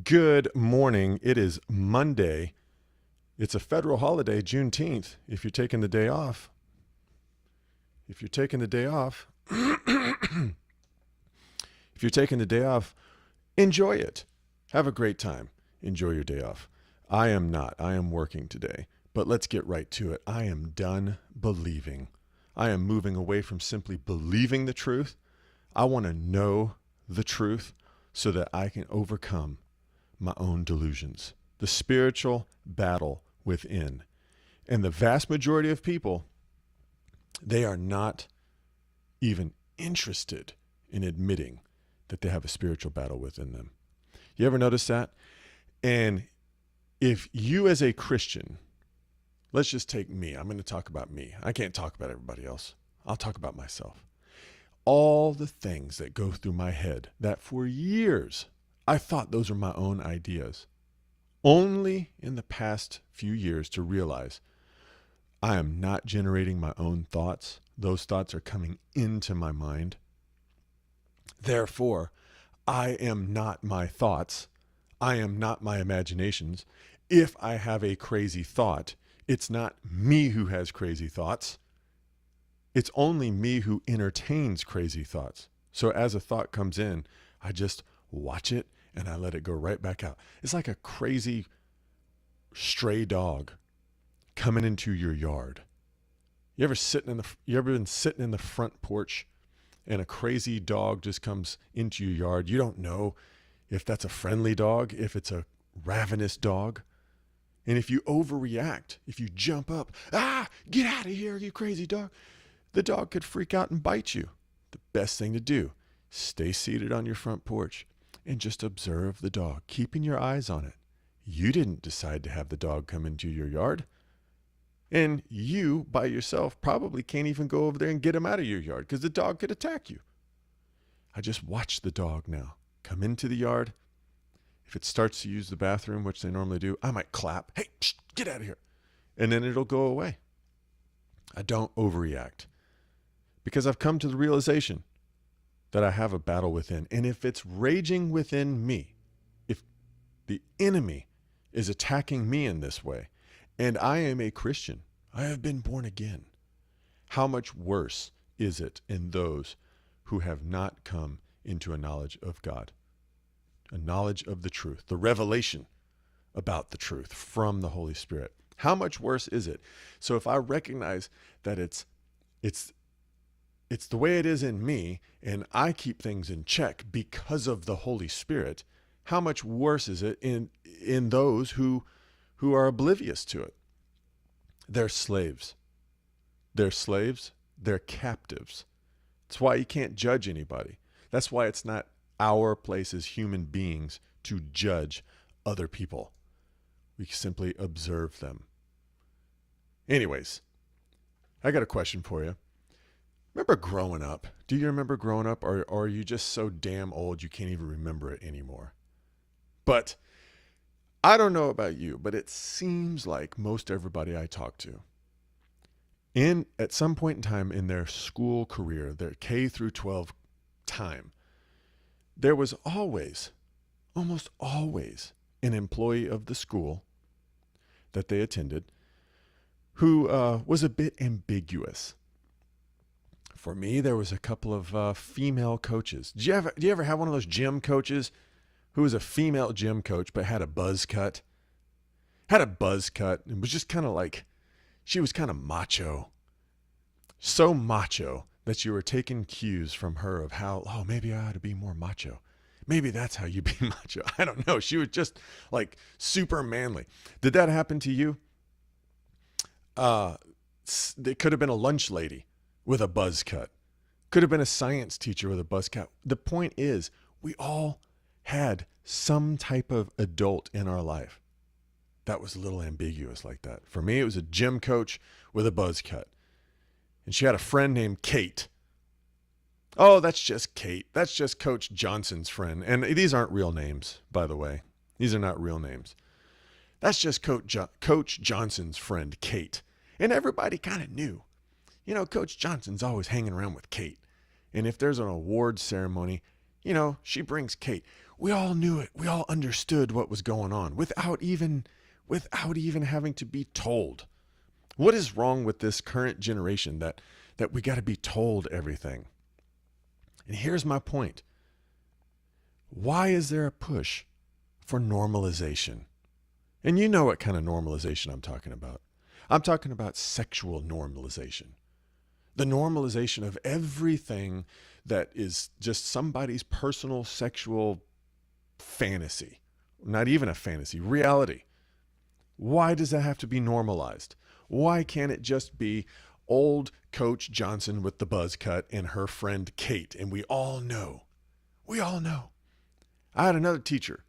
Good morning. It is Monday. It's a federal holiday, Juneteenth. If you're taking the day off, if you're taking the day off, enjoy it. Have a great time. Enjoy your day off. I am not. I am working today. But let's get right to it. I am done believing. I am moving away from simply believing the truth. I want to know the truth so that I can overcome my own delusions, the spiritual battle within. And the vast majority of people, they are not even interested in admitting that they have a spiritual battle within them. You ever notice that? And if you as a Christian, let's just take me. I'm going to talk about me. I can't talk about everybody else. I'll talk about myself. All the things that go through my head that for years I thought those were my own ideas. Only in the past few years to realize I am not generating my own thoughts. Those thoughts are coming into my mind. Therefore, I am not my thoughts. I am not my imaginations. If I have a crazy thought, it's not me who has crazy thoughts. It's only me who entertains crazy thoughts. So as a thought comes in, I just watch it and I let it go right back out. It's like a crazy stray dog coming into your yard. You ever been sitting in the front porch and a crazy dog just comes into your yard? You don't know if that's a friendly dog, if it's a ravenous dog. And if you overreact, if you jump up, get out of here, you crazy dog, the dog could freak out and bite you. The best thing to do, stay seated on your front porch and just observe the dog, keeping your eyes on it. You didn't decide to have the dog come into your yard. And you, by yourself, probably can't even go over there and get him out of your yard because the dog could attack you. I just watch the dog now come into the yard. If it starts to use the bathroom, which they normally do, I might clap. Hey, get out of here. And then it'll go away. I don't overreact because I've come to the realization that I have a battle within. And if it's raging within me, if the enemy is attacking me in this way, and I am a Christian, I have been born again, how much worse is it in those who have not come into a knowledge of God, a knowledge of the truth, the revelation about the truth from the Holy Spirit? How much worse is it? So if I recognize that it's the way it is in me, and I keep things in check because of the Holy Spirit, how much worse is it in those who are oblivious to it? They're slaves. They're slaves. They're captives. That's why you can't judge anybody. That's why it's not our place as human beings to judge other people. We simply observe them. Anyways, I got a question for you. Remember growing up? Do you remember growing up, or are you just so damn old you can't even remember it anymore? But I don't know about you, but it seems like most everybody I talk to, at some point in time in their school career, their K through 12 time, there was almost always, an employee of the school that they attended who was a bit ambiguous. For me, there was a couple of female coaches. Do you ever have one of those gym coaches who was a female gym coach but had a buzz cut? Had a buzz cut and was just kind of like, she was kind of macho. So macho that you were taking cues from her of how, maybe I ought to be more macho. Maybe that's how you be macho. I don't know. She was just like super manly. Did that happen to you? It could have been a lunch lady with a buzz cut. Could have been a science teacher with a buzz cut. The point is, we all had some type of adult in our life that was a little ambiguous like that. For me, it was a gym coach with a buzz cut. And she had a friend named Kate. Oh, that's just Kate. That's just Coach Johnson's friend. And these aren't real names, by the way. These are not real names. That's just Coach Johnson's friend, Kate. And everybody kind of knew. You know, Coach Johnson's always hanging around with Kate. And if there's an award ceremony, you know, she brings Kate. We all knew it. We all understood what was going on without even having to be told. What is wrong with this current generation that we got to be told everything? And here's my point. Why is there a push for normalization? And you know what kind of normalization I'm talking about. I'm talking about sexual normalization. The normalization of everything that is just somebody's personal sexual fantasy. Not even a fantasy, reality. Why does that have to be normalized? Why can't it just be old Coach Johnson with the buzz cut and her friend Kate? And we all know. I had another teacher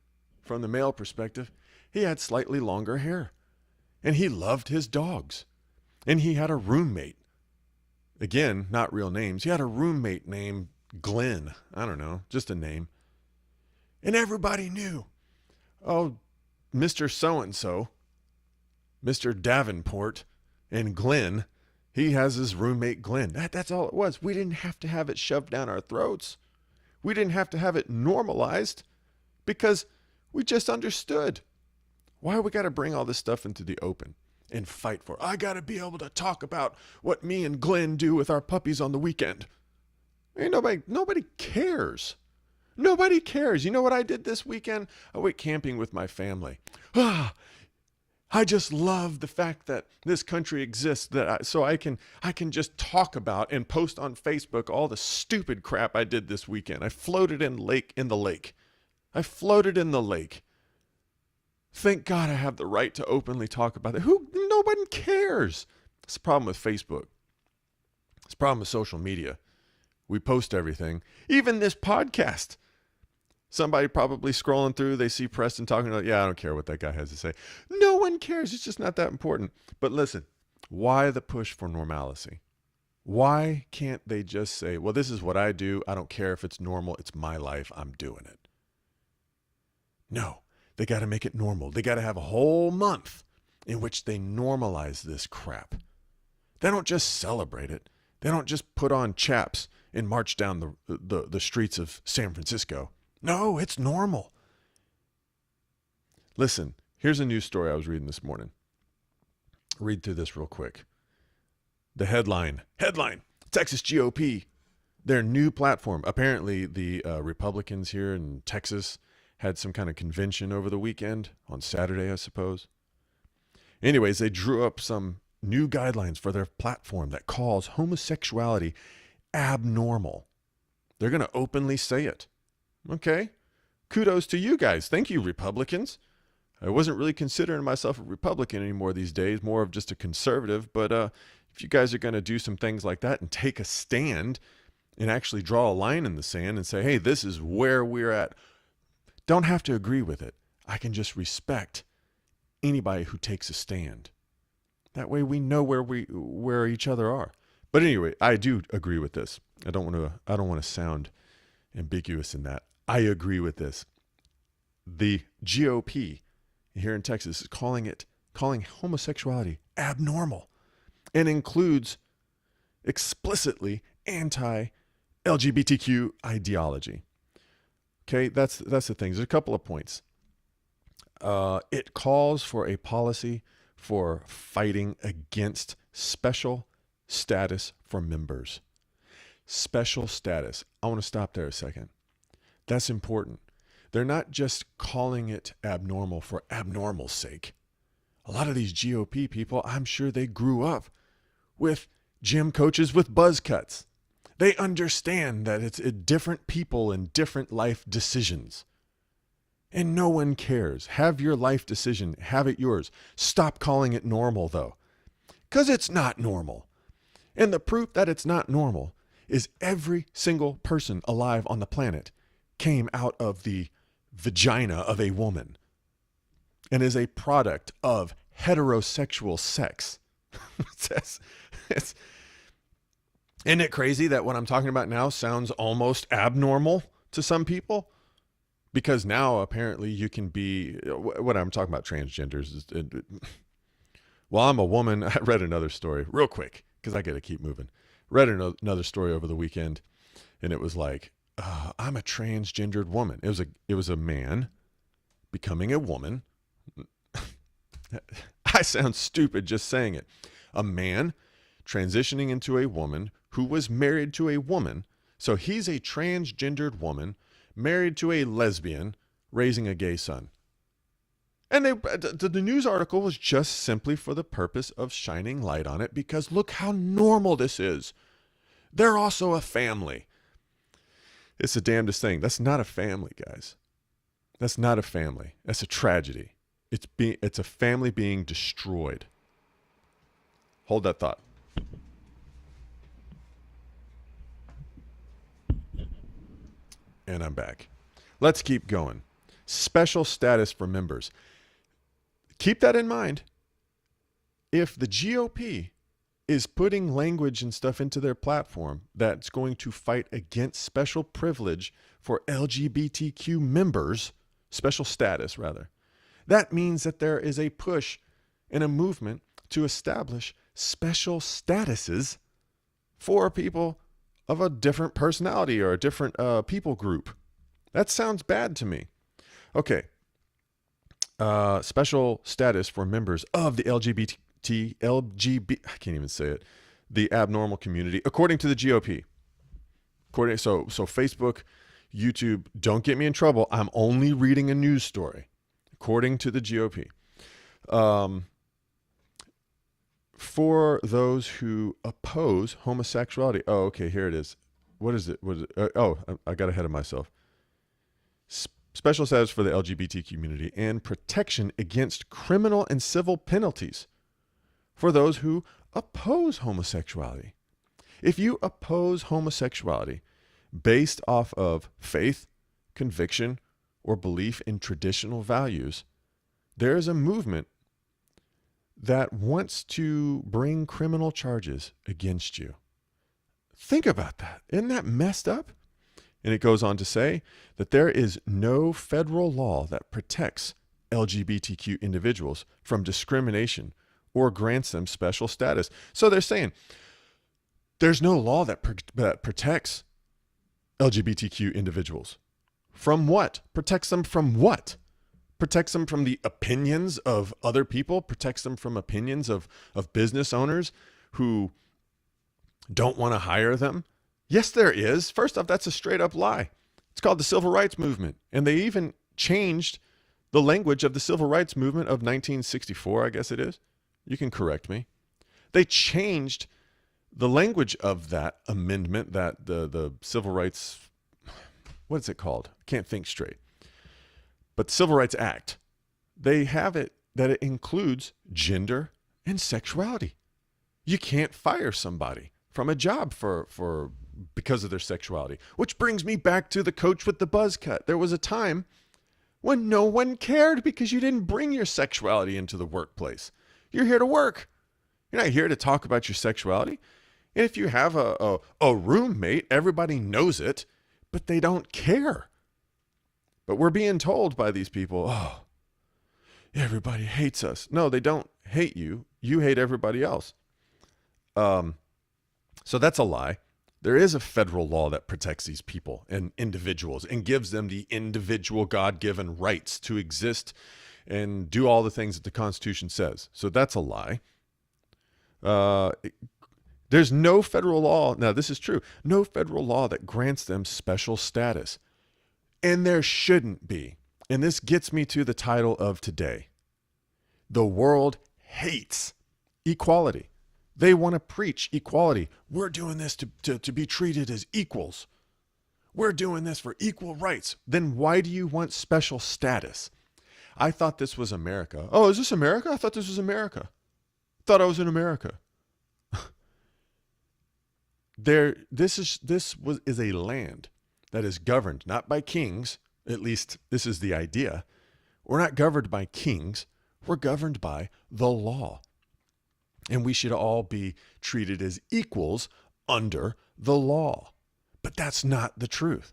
from the male perspective. He had slightly longer hair and he loved his dogs. And he had a roommate. Again, not real names. He had a roommate named Glenn. I don't know, just a name. And everybody knew, oh, Mr. So-and-so, Mr. Davenport, and Glenn, he has his roommate Glenn. That's all it was. We didn't have to have it shoved down our throats. We didn't have to have it normalized because we just understood. Why we got to bring all this stuff into the open and fight for it? I got to be able to talk about what me and Glenn do with our puppies on the weekend. Ain't nobody cares. Nobody cares. You know what I did this weekend? I went camping with my family. I just love the fact that this country exists, so I can just talk about and post on Facebook all the stupid crap I did this weekend. I floated in the lake. I floated in the lake. Thank God I have the right to openly talk about it. Nobody cares. That's the problem with Facebook. It's the problem with social media. We post everything, even this podcast. Somebody probably scrolling through, they see Preston talking about, yeah, I don't care what that guy has to say. No one cares. It's just not that important. But listen, why the push for normalcy? Why can't they just say, well, this is what I do. I don't care if it's normal. It's my life. I'm doing it. No, they got to make it normal. They got to have a whole month in which they normalize this crap. They don't just celebrate it. They don't just put on chaps and march down the streets of San Francisco. No, it's normal. Listen, here's a news story I was reading this morning. Read through this real quick. The headline, Texas GOP, their new platform. Apparently the Republicans here in Texas had some kind of convention over the weekend, on Saturday, I suppose. Anyways, they drew up some new guidelines for their platform that calls homosexuality abnormal. They're going to openly say it. Okay, kudos to you guys. Thank you, Republicans. I wasn't really considering myself a Republican anymore these days, more of just a conservative. But if you guys are going to do some things like that and take a stand and actually draw a line in the sand and say, hey, this is where we're at, don't have to agree with it. I can just respect anybody who takes a stand. That way we know where each other are. But anyway, I do agree with this. I don't want to sound ambiguous in that. I agree with this. The GOP here in Texas is calling homosexuality abnormal and includes explicitly anti-LGBTQ ideology. Okay, that's the thing. There's a couple of points. It calls for a policy for fighting against special status for members. Special status. I want to stop there a second. That's important. They're not just calling it abnormal for abnormal's sake. A lot of these GOP people, I'm sure they grew up with gym coaches with buzz cuts. They understand that it's different people and different life decisions. And no one cares. Have your life decision. Have it yours. Stop calling it normal, though. Because it's not normal. And the proof that it's not normal is every single person alive on the planet came out of the vagina of a woman and is a product of heterosexual sex. Isn't it crazy that what I'm talking about now sounds almost abnormal to some people? Because now apparently you can be, what I'm talking about, transgenders. Well, I'm a woman. I read another story real quick because I got to keep moving. Read another story over the weekend, and it was like, I'm a transgendered woman. It was a man becoming a woman. I sound stupid just saying it. A man transitioning into a woman who was married to a woman. So he's a transgendered woman married to a lesbian raising a gay son. And the news article was just simply for the purpose of shining light on it, because look how normal this is. They're also a family. It's the damnedest thing. That's not a family, guys. That's not a family. That's a tragedy. It's a family being destroyed. Hold that thought. And I'm back. Let's keep going. Special status for members. Keep that in mind. If the GOP is putting language and stuff into their platform that's going to fight against special privilege for LGBTQ members, special status rather, that means that there is a push and a movement to establish special statuses for people of a different personality or a different people group. That sounds bad to me. Okay. Special status for members of the I can't even say it, the abnormal community, according to the GOP. So Facebook, YouTube, don't get me in trouble. I'm only reading a news story. According to the GOP. For those who oppose homosexuality. Oh, okay, here it is. What is it? I got ahead of myself. Special status for the LGBT community and protection against criminal and civil penalties for those who oppose homosexuality. If you oppose homosexuality based off of faith, conviction, or belief in traditional values, there is a movement that wants to bring criminal charges against you. Think about that. Isn't that messed up? And it goes on to say that there is no federal law that protects LGBTQ individuals from discrimination or grants them special status. So they're saying there's no law that protects LGBTQ individuals. From what? Protects them from what? Protects them from the opinions of other people? Protects them from opinions of business owners who don't want to hire them? Yes, there is. First off, that's a straight up lie. It's called the Civil Rights Movement. And they even changed the language of the Civil Rights Movement of 1964, I guess it is. You can correct me. They changed the language of that amendment, that the Civil Rights, what is it called? Can't think straight. But Civil Rights Act, they have it that it includes gender and sexuality. You can't fire somebody from a job because of their sexuality. Which brings me back to the coach with the buzz cut. There was a time when no one cared because you didn't bring your sexuality into the workplace. You're here to work. You're not here to talk about your sexuality. And if you have a roommate, everybody knows it, but they don't care. But we're being told by these people, oh, everybody hates us. No, they don't hate you. You hate everybody else. So that's a lie. There is a federal law that protects these people and individuals and gives them the individual God-given rights to exist and do all the things that the Constitution says. So that's a lie. There's no federal law. Now, this is true. No federal law that grants them special status. And there shouldn't be. And this gets me to the title of today. The world hates equality. They want to preach equality. We're doing this to be treated as equals. We're doing this for equal rights. Then why do you want special status? I thought this was America. Oh, is this America? I thought this was America. Thought I was in America. This is a land that is governed not by kings. At least this is the idea. We're not governed by kings. We're governed by the law. And we should all be treated as equals under the law. But that's not the truth.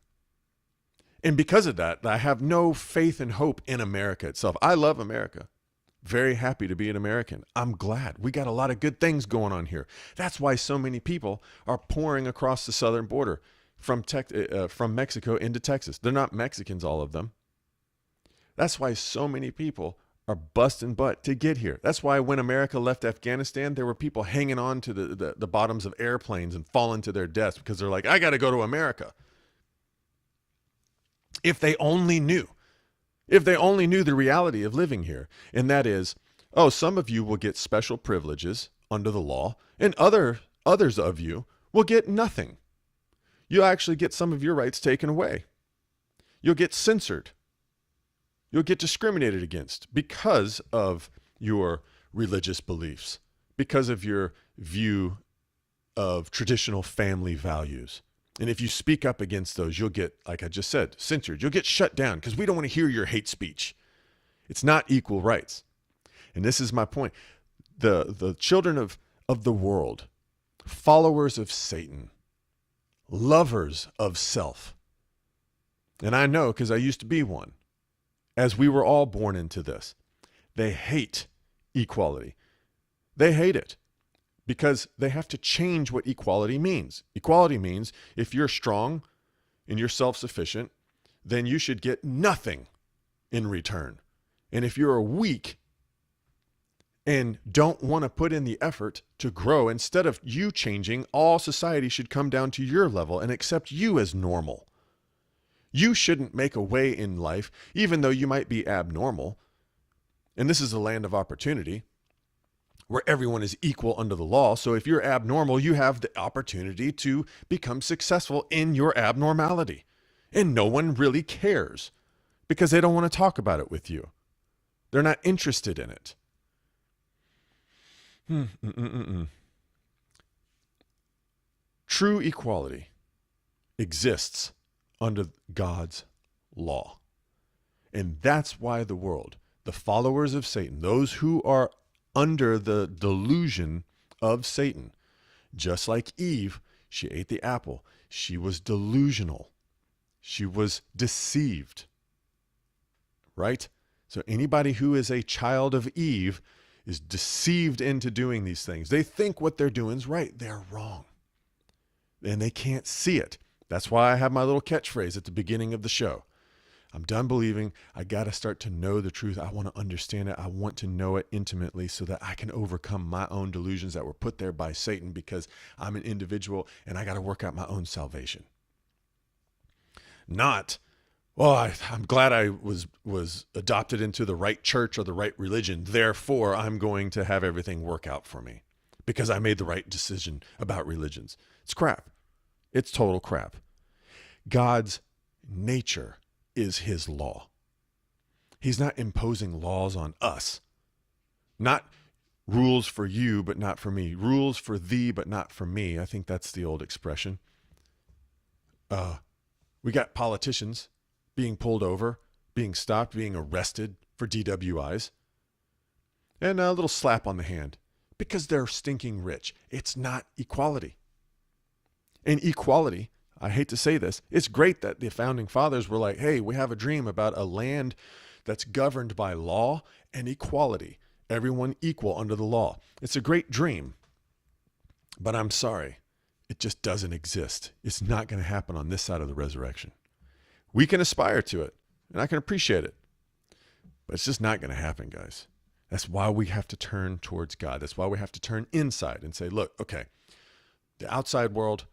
And because of that, I have no faith and hope in America itself. I love America. Very happy to be an American. I'm glad. We got a lot of good things going on here. That's why so many people are pouring across the southern border. from Mexico into Texas. They're not Mexicans, all of them. That's why so many people are busting butt to get here. That's why when America left Afghanistan, there were people hanging on to the bottoms of airplanes and falling to their deaths because they're like, I got to go to America. If they only knew the reality of living here, and that is, oh, some of you will get special privileges under the law, and others of you will get nothing. You'll actually get some of your rights taken away. You'll get censored. You'll get discriminated against because of your religious beliefs, because of your view of traditional family values. And if you speak up against those, you'll get, like I just said, censored. You'll get shut down because we don't want to hear your hate speech. It's not equal rights. And this is my point. The children of the world, followers of Satan, lovers of self. And I know because I used to be one. As we were all born into this, they hate equality. They hate it because they have to change what equality means. Equality means if you're strong and you're self-sufficient, then you should get nothing in return. And if you're weak and don't want to put in the effort to grow, instead of you changing, all society should come down to your level and accept you as normal. You shouldn't make a way in life, even though you might be abnormal. And this is a land of opportunity where everyone is equal under the law. So if you're abnormal, you have the opportunity to become successful in your abnormality. And no one really cares because they don't want to talk about it with you. They're not interested in it. True equality exists under God's law. And that's why the world, the followers of Satan, those who are under the delusion of Satan, just like Eve, she ate the apple. She was delusional. She was deceived. Right? So anybody who is a child of Eve is deceived into doing these things. They think what they're doing is right. They're wrong. And they can't see it. That's why I have my little catchphrase at the beginning of the show. I'm done believing. I got to start to know the truth. I want to understand it. I want to know it intimately so that I can overcome my own delusions that were put there by Satan because I'm an individual and I got to work out my own salvation. Not, well, I'm glad I was adopted into the right church or the right religion. Therefore, I'm going to have everything work out for me because I made the right decision about religions. It's crap. It's total crap. God's nature is his law. He's not imposing laws on us. Not rules for you, but not for me. Rules for thee, but not for me. I think that's the old expression. We got politicians being pulled over, being stopped, being arrested for DWIs. And a little slap on the hand because they're stinking rich. It's not equality. And equality, I hate to say this, it's great that the founding fathers were like, hey, we have a dream about a land that's governed by law and equality. Everyone equal under the law. It's a great dream. But I'm sorry, it just doesn't exist. It's not going to happen on this side of the resurrection. We can aspire to it, and I can appreciate it. But it's just not going to happen, guys. That's why we have to turn towards God. That's why we have to turn inside and say, look, okay, the outside world,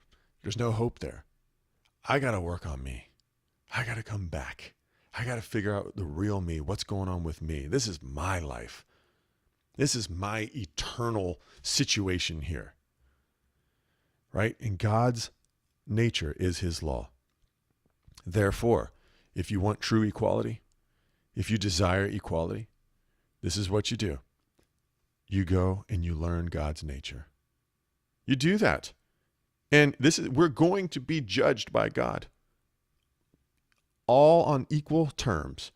there's no hope there. I got to work on me. I got to come back. I got to figure out the real me. What's going on with me? This is my life. This is my eternal situation here. Right? And God's nature is his law. Therefore, if you want true equality, if you desire equality, this is what you do. You go and you learn God's nature. You do that. And we're going to be judged by God. All on equal terms.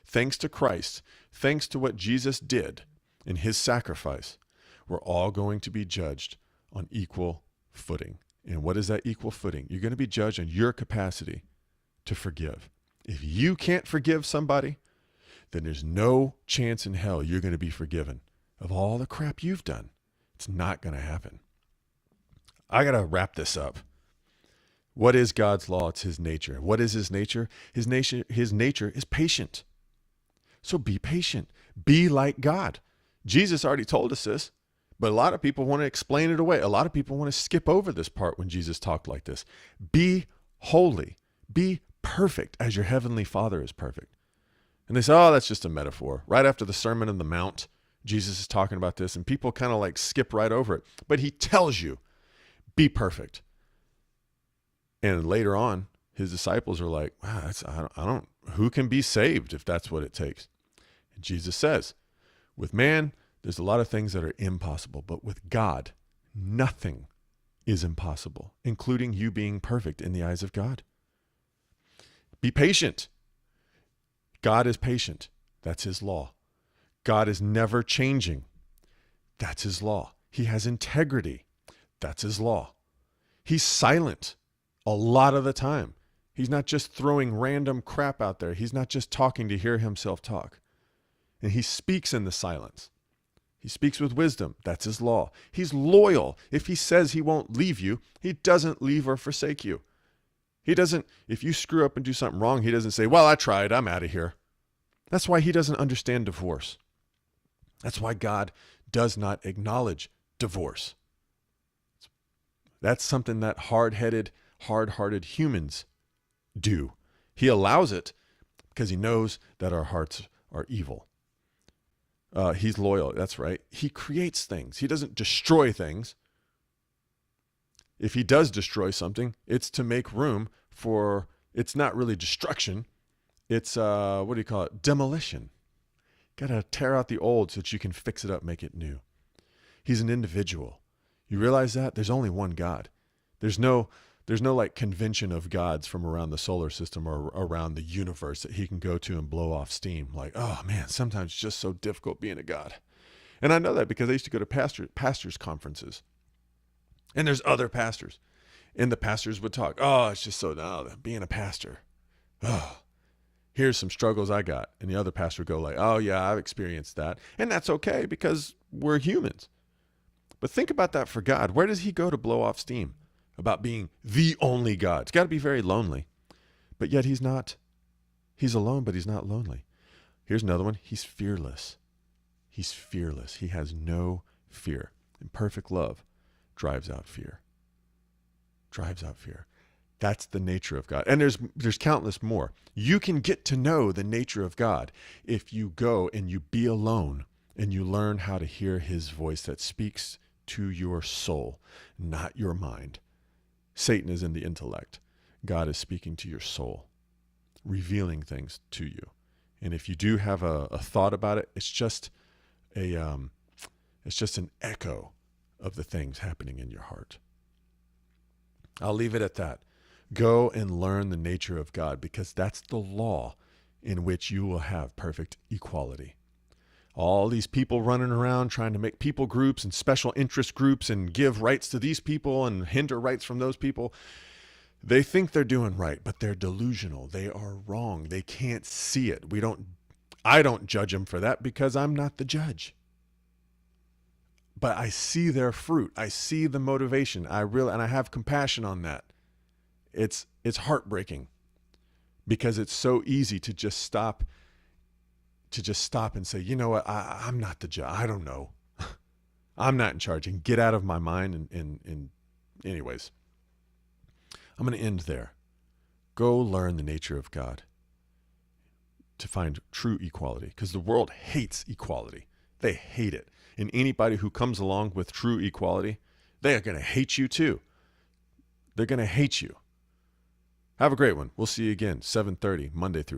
Thanks to Christ, thanks to what Jesus did in his sacrifice, we're all going to be judged on equal footing. And what is that equal footing? You're going to be judged on your capacity to forgive. If you can't forgive somebody, then there's no chance in hell you're going to be forgiven of all the crap you've done. It's not going to happen. I got to wrap this up. What is God's law? It's his nature. What is his nature? His nature is patient. So be patient. Be like God. Jesus already told us this, but a lot of people want to explain it away. A lot of people want to skip over this part when Jesus talked like this. Be holy. Be perfect as your heavenly Father is perfect. And they say, oh, that's just a metaphor. Right after the Sermon on the Mount, Jesus is talking about this, and people kind of like skip right over it. But he tells you, be perfect. And later on, his disciples are like, wow, who can be saved if that's what it takes? And Jesus says, with man, there's a lot of things that are impossible, but with God, nothing is impossible, including you being perfect in the eyes of God. Be patient. God is patient. That's his law. God is never changing. That's his law. He has integrity. That's his law. He's silent a lot of the time. He's not just throwing random crap out there. He's not just talking to hear himself talk. And he speaks in the silence. He speaks with wisdom. That's his law. He's loyal. If he says he won't leave you, he doesn't leave or forsake you. He doesn't, if you screw up and do something wrong, he doesn't say, well, I tried, I'm out of here. That's why he doesn't understand divorce. That's why God does not acknowledge divorce. That's something that hard-headed, hard-hearted humans do. He allows it because he knows that our hearts are evil. He's loyal. That's right. He creates things. He doesn't destroy things. If he does destroy something, it's to make room for, it's not really destruction. It's, demolition. Got to tear out the old so that you can fix it up, make it new. He's an individual. You realize that? There's only one God. There's no like convention of gods from around the solar system or around the universe that he can go to and blow off steam. Like, oh man, sometimes it's just so difficult being a God. And I know that because I used to go to pastors' conferences. And there's other pastors. And the pastors would talk, oh, it's just so, no, being a pastor. Oh, here's some struggles I got. And the other pastor would go like, oh yeah, I've experienced that. And that's okay because we're humans. But think about that for God. Where does he go to blow off steam about being the only God? It's got to be very lonely. But yet he's not. He's alone, but he's not lonely. Here's another one. He's fearless. He's fearless. He has no fear. And perfect love drives out fear. Drives out fear. That's the nature of God. And there's countless more. You can get to know the nature of God if you go and you be alone and you learn how to hear his voice that speaks to your soul, not your mind. Satan is in the intellect. God is speaking to your soul, revealing things to you. And if you do have a thought about it, it's just an echo of the things happening in your heart. I'll leave it at that. Go and learn the nature of God because that's the law in which you will have perfect equality. All these people running around trying to make people groups and special interest groups and give rights to these people and hinder rights from those people. They think they're doing right, but they're delusional. They are wrong. They can't see it. I don't judge them for that because I'm not the judge. But I see their fruit. I see the motivation. And I have compassion on that. It's heartbreaking because it's so easy to just stop and say, you know what, I'm not the judge. I don't know. I'm not in charge, and get out of my mind. And anyways, I'm going to end there. Go learn the nature of God to find true equality because the world hates equality. They hate it. And anybody who comes along with true equality, they are going to hate you too. They're going to hate you. Have a great one. We'll see you again, 7:30, Monday through